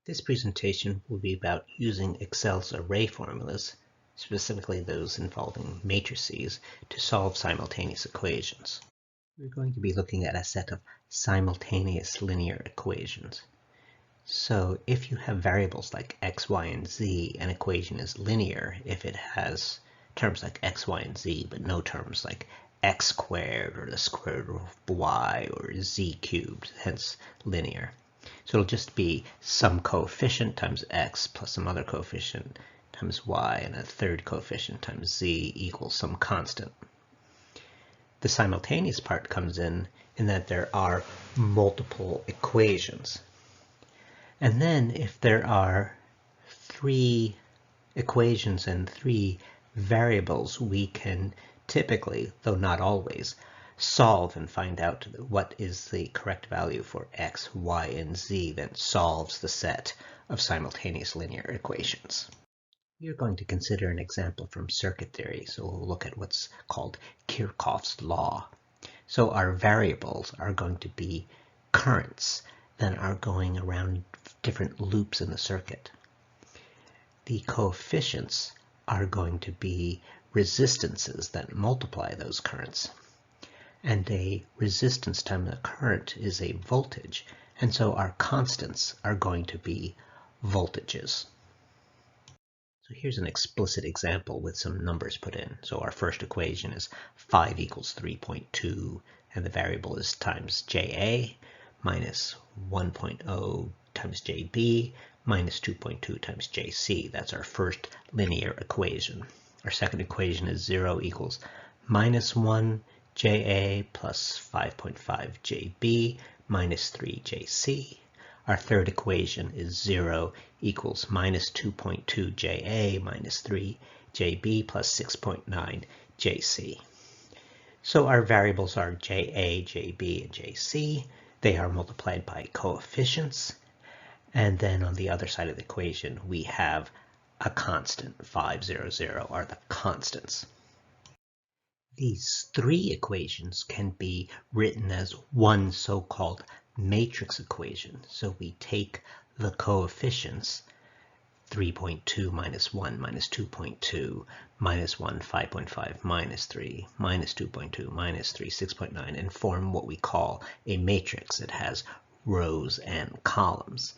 This presentation will be about using Excel's array formulas, specifically those involving matrices, to solve simultaneous equations. We're going to be looking at a set of simultaneous linear equations. So if you have variables like x, y, and z, an equation is linear if it has terms like x, y, and z, but no terms like x squared or the square root of y or z cubed, hence linear. So it'll just be some coefficient times x plus some other coefficient times y and a third coefficient times z equals some constant. The simultaneous part comes in that there are multiple equations. And then if there are three equations and three variables, we can typically, though not always, solve and find out what is the correct value for x, y, and z that solves the set of simultaneous linear equations. We are going to consider an example from circuit theory, so we'll look at what's called Kirchhoffs Law. So our variables are going to be currents that are going around different loops in the circuit. The coefficients are going to be resistances that multiply those currents. And a resistance times a current is a voltage, and so our constants are going to be voltages. So here's an explicit example with some numbers put in. So our first equation is 5 equals 3.2, and the variable is times JA minus 1.0 times JB minus 2.2 times JC. That's our first linear equation. Our second equation is 0 equals minus 1 JA plus 5.5 JB minus 3 JC. Our third equation is 0 equals minus 2.2 JA minus 3 JB plus 6.9 JC. So our variables are JA, JB, and JC. They are multiplied by coefficients. And then on the other side of the equation, we have a constant. 5, 0, 0 are the constants. These three equations can be written as one so-called matrix equation. So we take the coefficients, 3.2 minus 1 minus 2.2 minus 1, 5.5 minus 3 minus 2.2 minus 3, 6.9, and form what we call a matrix. It has rows and columns.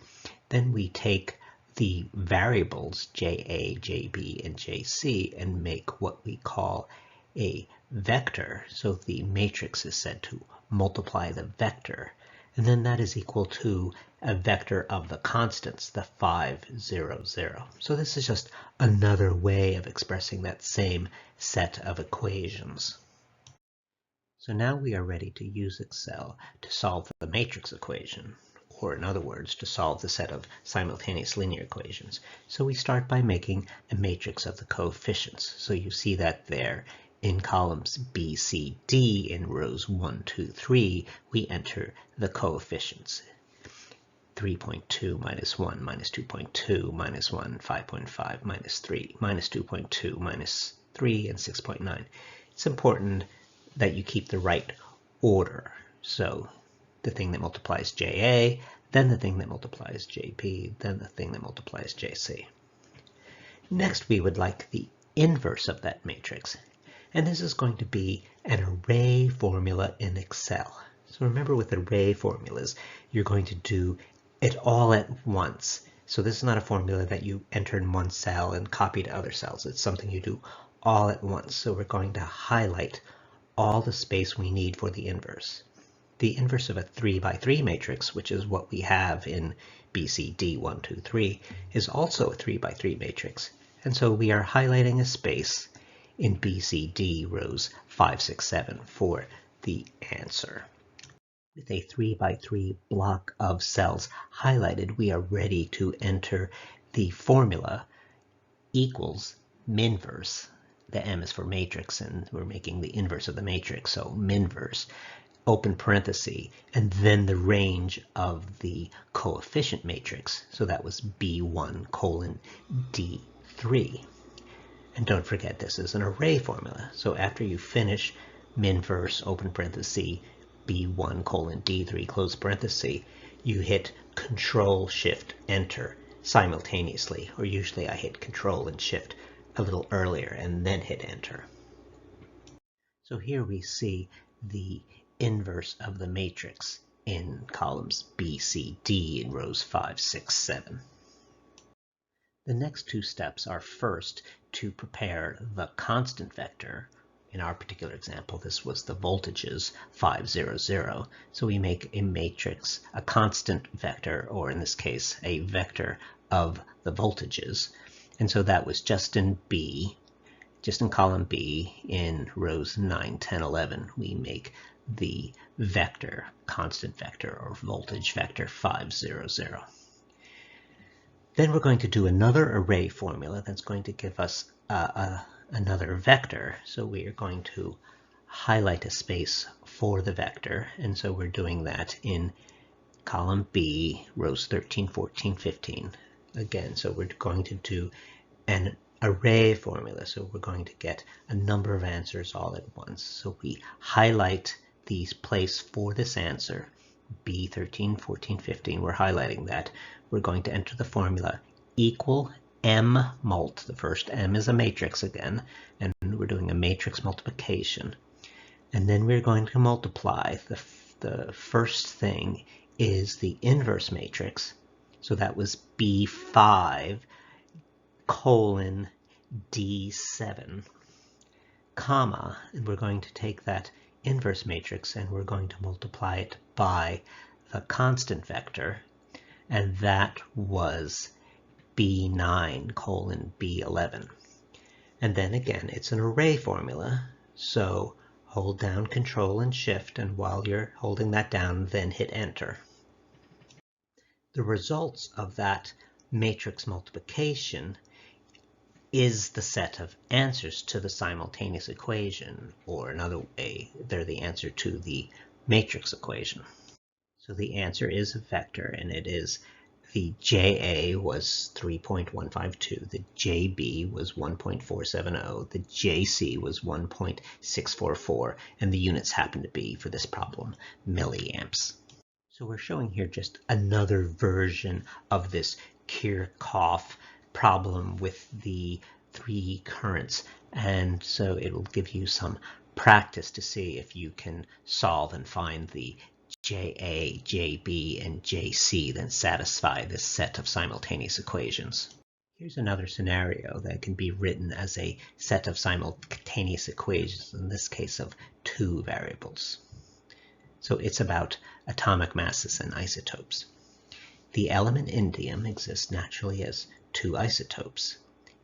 Then we take the variables JA, JB, and JC and make what we call a vector. So the matrix is said to multiply the vector, and then that is equal to a vector of the constants, the 5, 0, 0. So this is just another way of expressing that same set of equations. So now we are ready to use Excel to solve the matrix equation, or in other words, to solve the set of simultaneous linear equations. So we start by making a matrix of the coefficients. So you see that there in columns B, C, D, in rows 1, 2, 3, we enter the coefficients. 3.2 minus 1 minus 2.2 minus 1, 5.5 minus 3 minus 2.2 minus 3, and 6.9. It's important that you keep the right order. So the thing that multiplies JA, then the thing that multiplies JB, then the thing that multiplies JC. Next, we would like the inverse of that matrix. And this is going to be an array formula in Excel. So remember, with array formulas, you're going to do it all at once. So this is not a formula that you enter in one cell and copy to other cells. It's something you do all at once. So we're going to highlight all the space we need for the inverse. The inverse of a 3 by 3 matrix, which is what we have in BCD 1, 2, 3, is also a 3 by 3 matrix. And so we are highlighting a space in BCD rows 5, 6, 7 for the answer. With a 3 by 3 block of cells highlighted, we are ready to enter the formula equals minverse. The M is for matrix, and we're making the inverse of the matrix, so minverse, open parenthesis, and then the range of the coefficient matrix. So that was B1 colon D3. And don't forget, this is an array formula. So after you finish minverse, open parenthesis, B1 colon D3, close parenthesis, you hit Ctrl-Shift-Enter simultaneously, or usually I hit Control and Shift a little earlier and then hit Enter. So here we see the inverse of the matrix in columns B, C, D in rows 5, 6, 7. The next two steps are first to prepare the constant vector. In our particular example, this was the voltages 5, 0, 0. So we make a matrix, a constant vector, or in this case, a vector of the voltages. And so that was just in B, just in column B in rows 9, 10, 11. We make the vector, constant vector, or voltage vector 5, 0, 0. Then we're going to do another array formula that's going to give us another vector. So we are going to highlight a space for the vector. And so we're doing that in column B, rows 13, 14, 15. Again, so we're going to do an array formula. So we're going to get a number of answers all at once. So we highlight these place for this answer. B, 13, 14, 15, we're highlighting that. We're going to enter the formula equal mmult. The first m is a matrix again, and we're doing a matrix multiplication. And then we're going to multiply. The first thing is the inverse matrix. So that was B5 colon D7, comma, and we're going to take that inverse matrix and we're going to multiply it by the constant vector, and that was B9 colon B11. And then again, it's an array formula, so hold down Control and Shift, and while you're holding that down, then hit Enter. The results of that matrix multiplication is the set of answers to the simultaneous equation, or another way, they're the answer to the matrix equation. So the answer is a vector, and it is the JA was 3.152, the JB was 1.470, the JC was 1.644, and the units happen to be, for this problem, milliamps. So we're showing here just another version of this Kirchhoff problem with the three currents, and so it will give you some practice to see if you can solve and find the JA, JB, and JC that satisfy this set of simultaneous equations. Here's another scenario that can be written as a set of simultaneous equations, in this case of two variables. So it's about atomic masses and isotopes. The element indium exists naturally as two isotopes.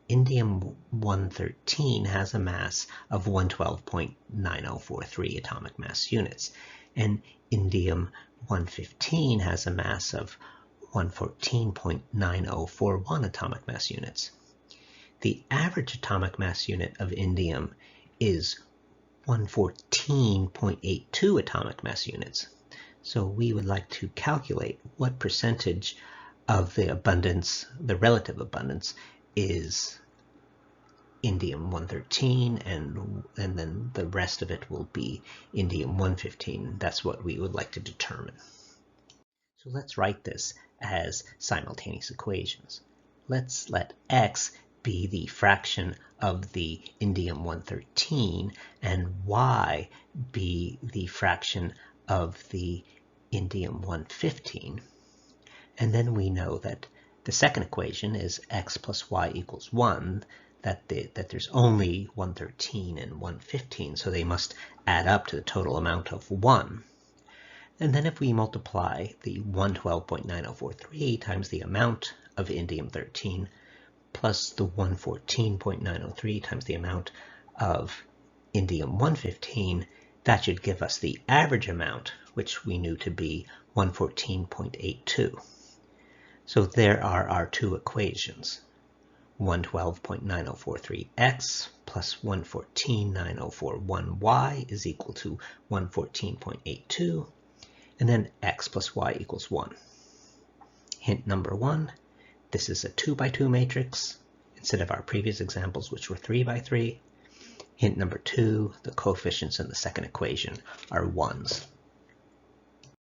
Indium-113 has a mass of 112.9043 atomic mass units, and indium-115 has a mass of 114.9041 atomic mass units. The average atomic mass unit of indium is 114.82 atomic mass units. So we would like to calculate what percentage of the abundance, the relative abundance, is indium-113, and then the rest of it will be indium-115. That's what we would like to determine. So let's write this as simultaneous equations. Let's let x be the fraction of the indium-113 and y be the fraction of the indium-115. And then we know that the second equation is x plus y equals 1, that there's only 113 and 115, so they must add up to the total amount of 1. And then if we multiply the 112.9043 times the amount of indium-13 plus the 114.903 times the amount of indium-115, that should give us the average amount, which we knew to be 114.82. So there are our two equations. 112.9043x plus 114.9041y is equal to 114.82, and then x plus y equals 1. Hint number 1, this is a 2 by 2 matrix instead of our previous examples, which were 3 by 3. Hint number 2, the coefficients in the second equation are 1s.